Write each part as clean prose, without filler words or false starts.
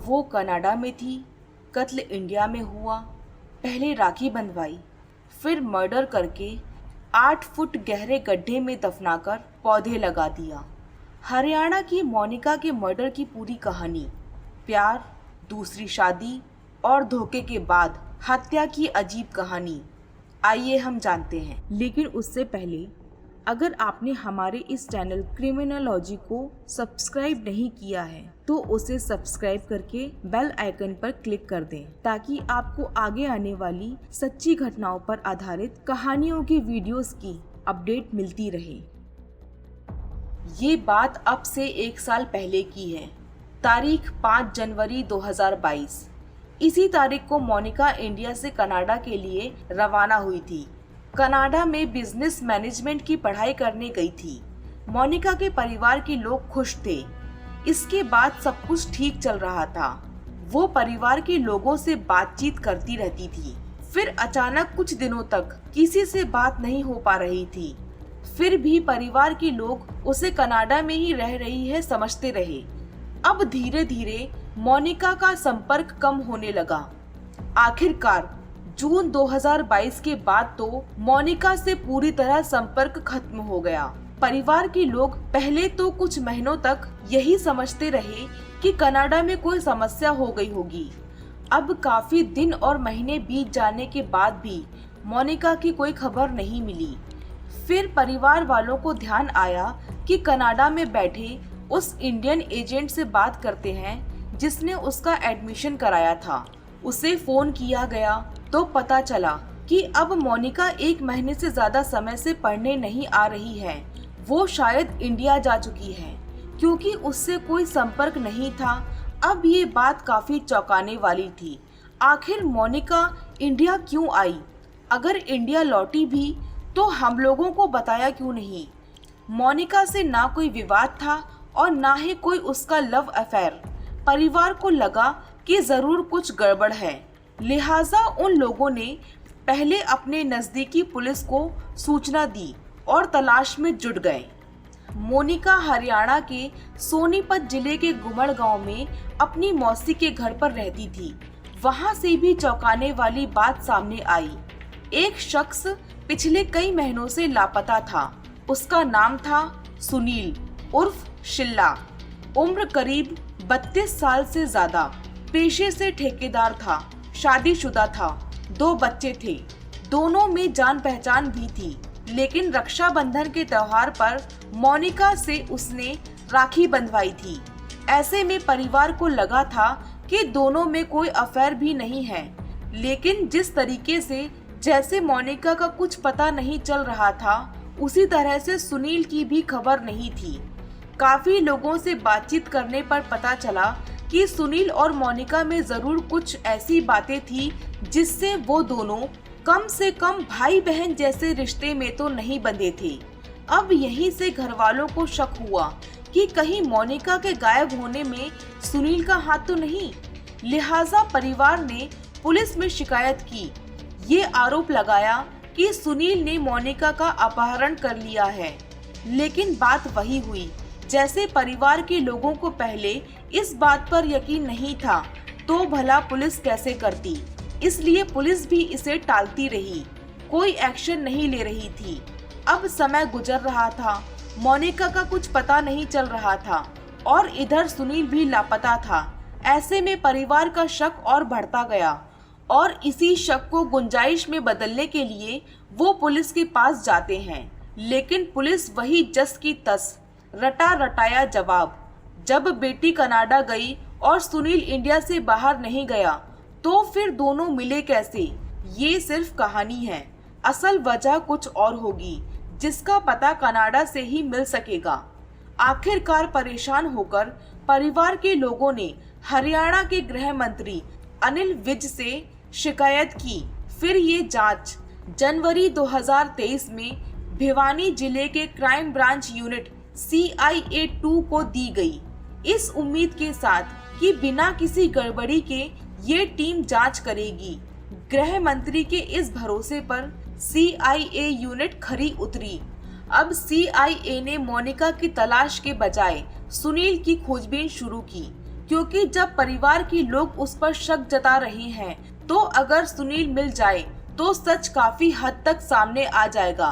वो कनाडा में थी, कत्ल इंडिया में हुआ, पहले राखी बंधवाई, फिर मर्डर करके 8 फुट गहरे गड्ढे में दफनाकर पौधे लगा दिया। हरियाणा की मोनिका के मर्डर की पूरी कहानी, प्यार, दूसरी शादी और धोखे के बाद हत्या की अजीब कहानी, आइए हम जानते हैं। लेकिन उससे पहले अगर आपने हमारे इस चैनल क्रिमिनोलॉजी को सब्सक्राइब नहीं किया है तो उसे सब्सक्राइब करके बेल आइकन पर क्लिक कर दें, ताकि आपको आगे आने वाली सच्ची घटनाओं पर आधारित कहानियों की वीडियोस की अपडेट मिलती रहे। ये बात अब से 1 साल पहले की है। तारीख 5 जनवरी 2022। इसी तारीख को मोनिका इंडिया से कनाडा के लिए रवाना हुई थी। कनाडा में बिजनेस मैनेजमेंट की पढ़ाई करने गई थी। मोनिका के परिवार के लोग खुश थे। इसके बाद सब कुछ ठीक चल रहा था। वो परिवार के लोगों से बातचीत करती रहती थी। फिर अचानक कुछ दिनों तक किसी से बात नहीं हो पा रही थी। फिर भी परिवार के लोग उसे कनाडा में ही रह रही है समझते रहे। अब धीरे धीरे मोनिका का संपर्क कम होने लगा। आखिरकार जून 2022 के बाद तो मोनिका से पूरी तरह संपर्क खत्म हो गया। परिवार के लोग पहले तो कुछ महीनों तक यही समझते रहे कि कनाडा में कोई समस्या हो गई होगी। अब काफी दिन और महीने बीत जाने के बाद भी मोनिका की कोई खबर नहीं मिली। फिर परिवार वालों को ध्यान आया कि कनाडा में बैठे उस इंडियन एजेंट से बात करते हैं जिसने उसका एडमिशन कराया था। उसे फोन किया गया तो पता चला कि अब मोनिका 1 महीने से ज्यादा समय से पढ़ने नहीं आ रही है। वो शायद इंडिया जा चुकी है। क्योंकि उससे कोई संपर्क नहीं था, अब ये बात काफी चौंकाने वाली थी। आखिर मोनिका इंडिया क्यों आई? अगर इंडिया लौटी भी तो हम लोगों को बताया क्यों नहीं? मोनिका से ना कोई विवाद था और ना ही कोई उसका लव अफेयर। परिवार को लगा कि जरूर कुछ गड़बड़ है, लिहाजा उन लोगों ने पहले अपने नजदीकी पुलिस को सूचना दी और तलाश में जुट गए। मोनिका हरियाणा के सोनीपत जिले के गुमड़ गांव में अपनी मौसी के घर पर रहती थी। वहां से भी चौंकाने वाली बात सामने आई। एक शख्स पिछले कई महीनों से लापता था। उसका नाम था सुनील उर्फ शिल्ला। उम्र करीब 32 साल से ज्यादा। पेशे से ठेकेदार था। शादीशुदा था। 2 बच्चे थे। दोनों में जान पहचान भी थी। लेकिन रक्षाबंधन के त्योहार पर मोनिका से उसने राखी बंधवाई थी। ऐसे में परिवार को लगा था कि दोनों में कोई अफेयर भी नहीं है। लेकिन जिस तरीके से जैसे मोनिका का कुछ पता नहीं चल रहा था, उसी तरह से सुनील की भी खबर नहीं थी। काफी लोगों से बातचीत करने पर पता चला कि सुनील और मोनिका में जरूर कुछ ऐसी बातें थी जिससे वो दोनों कम से कम भाई बहन जैसे रिश्ते में तो नहीं बंधे थे। अब यहीं से घर वालों को शक हुआ कि कहीं मोनिका के गायब होने में सुनील का हाथ तो नहीं। लिहाजा परिवार ने पुलिस में शिकायत की। ये आरोप लगाया कि सुनील ने मोनिका का अपहरण कर लिया है। लेकिन बात वही हुई जैसे परिवार के लोगों को पहले इस बात पर यकीन नहीं था, तो भला पुलिस कैसे करती। इसलिए पुलिस भी इसे टालती रही, कोई एक्शन नहीं ले रही थी। अब समय गुजर रहा था, मोनिका का कुछ पता नहीं चल रहा था और इधर सुनील भी लापता था। ऐसे में परिवार का शक और बढ़ता गया और इसी शक को गुंजाइश में बदलने के लिए वो पुलिस के पास जाते हैं। लेकिन पुलिस वही जस की तस, रटा रटाया जवाब। जब बेटी कनाडा गई और सुनील इंडिया से बाहर नहीं गया तो फिर दोनों मिले कैसे? ये सिर्फ कहानी है। असल वजह कुछ और होगी जिसका पता कनाडा से ही मिल सकेगा। आखिरकार परेशान होकर परिवार के लोगों ने हरियाणा के गृह मंत्री अनिल विज से शिकायत की। फिर ये जांच जनवरी 2023 में भिवानी जिले के क्राइम ब्रांच यूनिट CIA 2 को दी गई, इस उम्मीद के साथ कि बिना किसी गड़बड़ी के ये टीम जांच करेगी। गृह मंत्री के इस भरोसे पर CIA यूनिट खरी उतरी। अब CIA ने मोनिका की तलाश के बजाय सुनील की खोजबीन शुरू की, क्योंकि जब परिवार के लोग उस पर शक जता रहे हैं तो अगर सुनील मिल जाए तो सच काफी हद तक सामने आ जाएगा।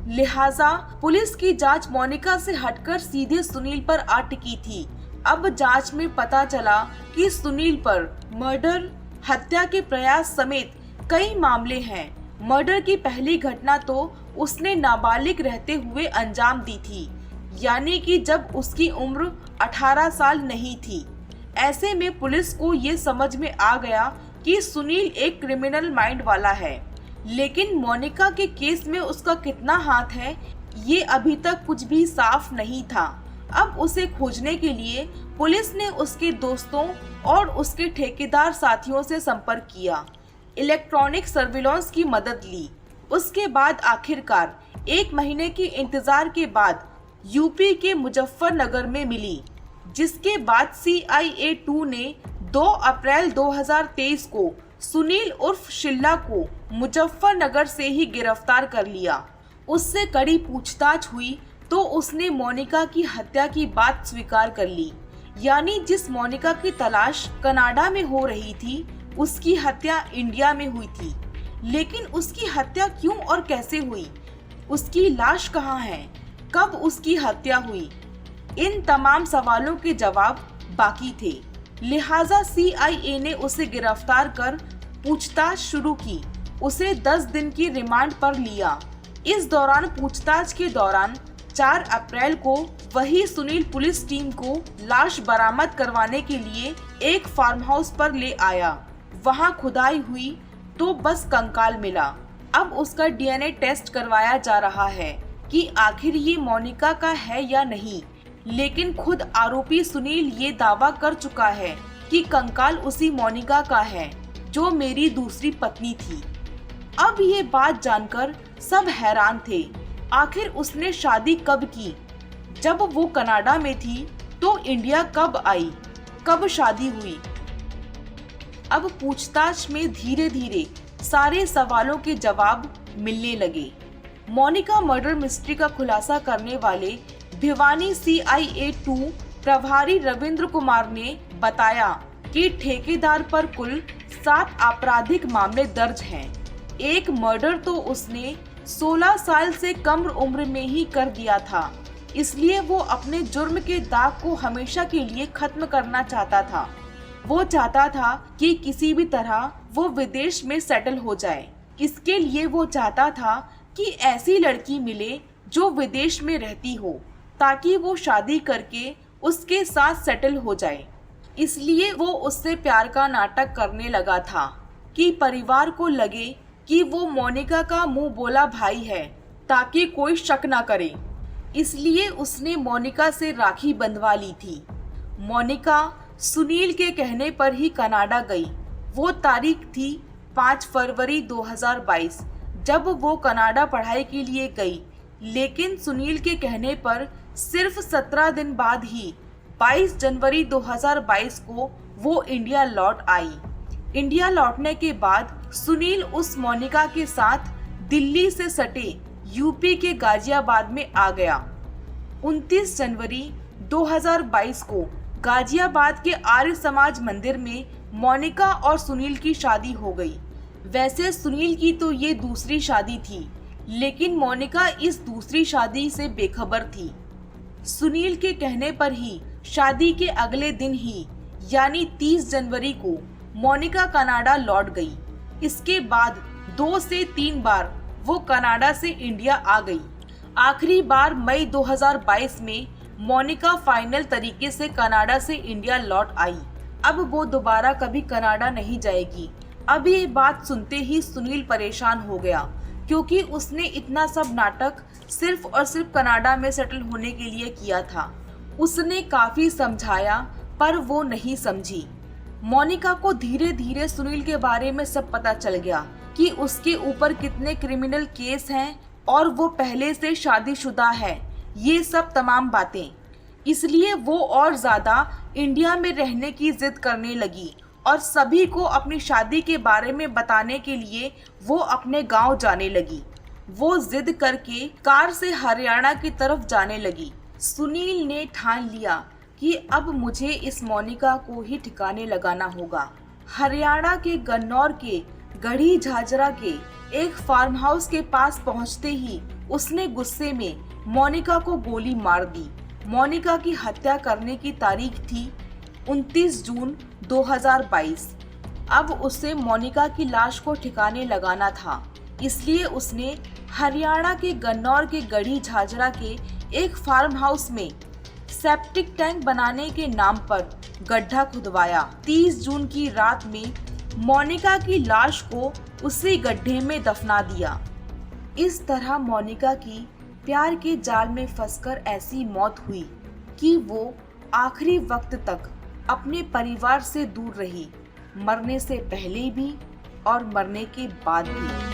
लिहाजा पुलिस की जांच मोनिका से हटकर सीधे सुनील पर आ टिकी थी। अब जांच में पता चला कि सुनील पर मर्डर, हत्या के प्रयास समेत कई मामले हैं। मर्डर की पहली घटना तो उसने नाबालिग रहते हुए अंजाम दी थी, यानी कि जब उसकी उम्र 18 साल नहीं थी। ऐसे में पुलिस को ये समझ में आ गया कि सुनील एक क्रिमिनल माइंड वाला है, लेकिन मोनिका के केस में उसका कितना हाथ है ये अभी तक कुछ भी साफ नहीं था। अब उसे खोजने के लिए पुलिस ने उसके दोस्तों और उसके ठेकेदार साथियों से संपर्क किया, इलेक्ट्रॉनिक सर्विलांस की मदद ली। उसके बाद आखिरकार 1 महीने के इंतजार के बाद यूपी के मुजफ्फरनगर में मिली, जिसके बाद CIA 2 ने 2 अप्रैल 2023 को सुनील उर्फ शिल्ला को मुजफ्फरनगर से ही गिरफ्तार कर लिया। उससे कड़ी पूछताछ हुई तो उसने मोनिका की हत्या की बात स्वीकार कर ली, यानी जिस मोनिका की तलाश कनाडा में हो रही थी उसकी हत्या इंडिया में हुई थी। लेकिन उसकी हत्या क्यों और कैसे हुई? उसकी लाश कहाँ है? कब उसकी हत्या हुई? इन तमाम सवालों के जवाब बाकी थे। लिहाजा CIA ने उसे गिरफ्तार कर पूछताछ शुरू की। उसे 10 दिन की रिमांड पर लिया। इस दौरान पूछताछ के दौरान 4 अप्रैल को वही सुनील पुलिस टीम को लाश बरामद करवाने के लिए एक फार्म हाउस पर ले आया। वहां खुदाई हुई तो बस कंकाल मिला। अब उसका DNA टेस्ट करवाया जा रहा है कि आखिर ये मोनिका का है या नहीं, लेकिन खुद आरोपी सुनील ये दावा कर चुका है कि कंकाल उसी मोनिका का है जो मेरी दूसरी पत्नी थी। अब ये बात जानकर सब हैरान थे। आखिर उसने शादी कब की? जब वो कनाडा में थी तो इंडिया कब आई? कब शादी हुई? अब पूछताछ में धीरे धीरे सारे सवालों के जवाब मिलने लगे। मोनिका मर्डर मिस्ट्री का खुलासा करने वाले भिवानी CIA 2 प्रभारी रविंद्र कुमार ने बताया कि ठेकेदार पर कुल 7 आपराधिक मामले दर्ज हैं। एक मर्डर तो उसने 16 साल से कम उम्र में ही कर दिया था, इसलिए वो अपने जुर्म के दाग को हमेशा के लिए खत्म करना चाहता था। वो चाहता था कि किसी भी तरह वो विदेश में सेटल हो जाए। इसके लिए वो चाहता था कि ऐसी लड़की मिले जो विदेश में रहती हो, ताकि वो शादी करके उसके साथ सेटल हो जाए। इसलिए वो उससे प्यार का नाटक करने लगा था कि परिवार को लगे कि वो मोनिका का मुंह बोला भाई है, ताकि कोई शक ना करे। इसलिए उसने मोनिका से राखी बंधवा ली थी। मोनिका सुनील के कहने पर ही कनाडा गई। वो तारीख थी 5 फरवरी 2022, जब वो कनाडा पढ़ाई के लिए गई। लेकिन सुनील के कहने पर सिर्फ 17 दिन बाद ही 22 जनवरी 2022 को वो इंडिया लौट आई। इंडिया लौटने के बाद सुनील उस मोनिका के साथ दिल्ली से सटे यूपी के गाजियाबाद में आ गया। 29 जनवरी 2022 को गाजियाबाद के आर्य समाज मंदिर में मोनिका और सुनील की शादी हो गई। वैसे सुनील की तो ये दूसरी शादी थी, लेकिन मोनिका इस दूसरी शादी से बेखबर थी। सुनील के कहने पर ही शादी के अगले दिन ही यानी 30 जनवरी को मोनिका कनाडा लौट गई। इसके बाद 2 से 3 बार वो कनाडा से इंडिया आ गई। आखिरी बार मई 2022 में मोनिका फाइनल तरीके से कनाडा से इंडिया लौट आई। अब वो दोबारा कभी कनाडा नहीं जाएगी। अब ये बात सुनते ही सुनील परेशान हो गया, क्योंकि उसने इतना सब नाटक सिर्फ और सिर्फ कनाडा में सेटल होने के लिए किया था। उसने काफी समझाया पर वो नहीं समझी। मोनिका को धीरे धीरे सुनील के बारे में सब पता चल गया कि उसके ऊपर कितने क्रिमिनल केस हैं और वो पहले से शादीशुदा है, ये सब तमाम बातें। इसलिए वो और ज्यादा इंडिया में रहने की जिद करने लगी और सभी को अपनी शादी के बारे में बताने के लिए वो अपने गांव जाने लगी। वो जिद करके कार से हरियाणा की तरफ जाने लगी। सुनील ने ठान लिया कि अब मुझे इस मोनिका को ही ठिकाने लगाना होगा। हरियाणा के गन्नौर के गढ़ी झाझरा के एक फार्म हाउस के पास पहुंचते ही उसने गुस्से में मोनिका को गोली मार दी। मोनिका की हत्या करने की तारीख थी 29 जून 2022। अब उसे मोनिका की लाश को ठिकाने लगाना था, इसलिए उसने हरियाणा के गन्नौर के गढ़ी झाझरा के एक फार्म हाउस में सेप्टिक टैंक बनाने के नाम पर गड्ढा खुदवाया। 30 जून की रात में मोनिका की लाश को उसी गड्ढे में दफना दिया। इस तरह मोनिका की प्यार के जाल में फंसकर ऐसी मौत हुई कि वो आखिरी वक्त तक अपने परिवार से दूर रही, मरने से पहले भी और मरने के बाद भी।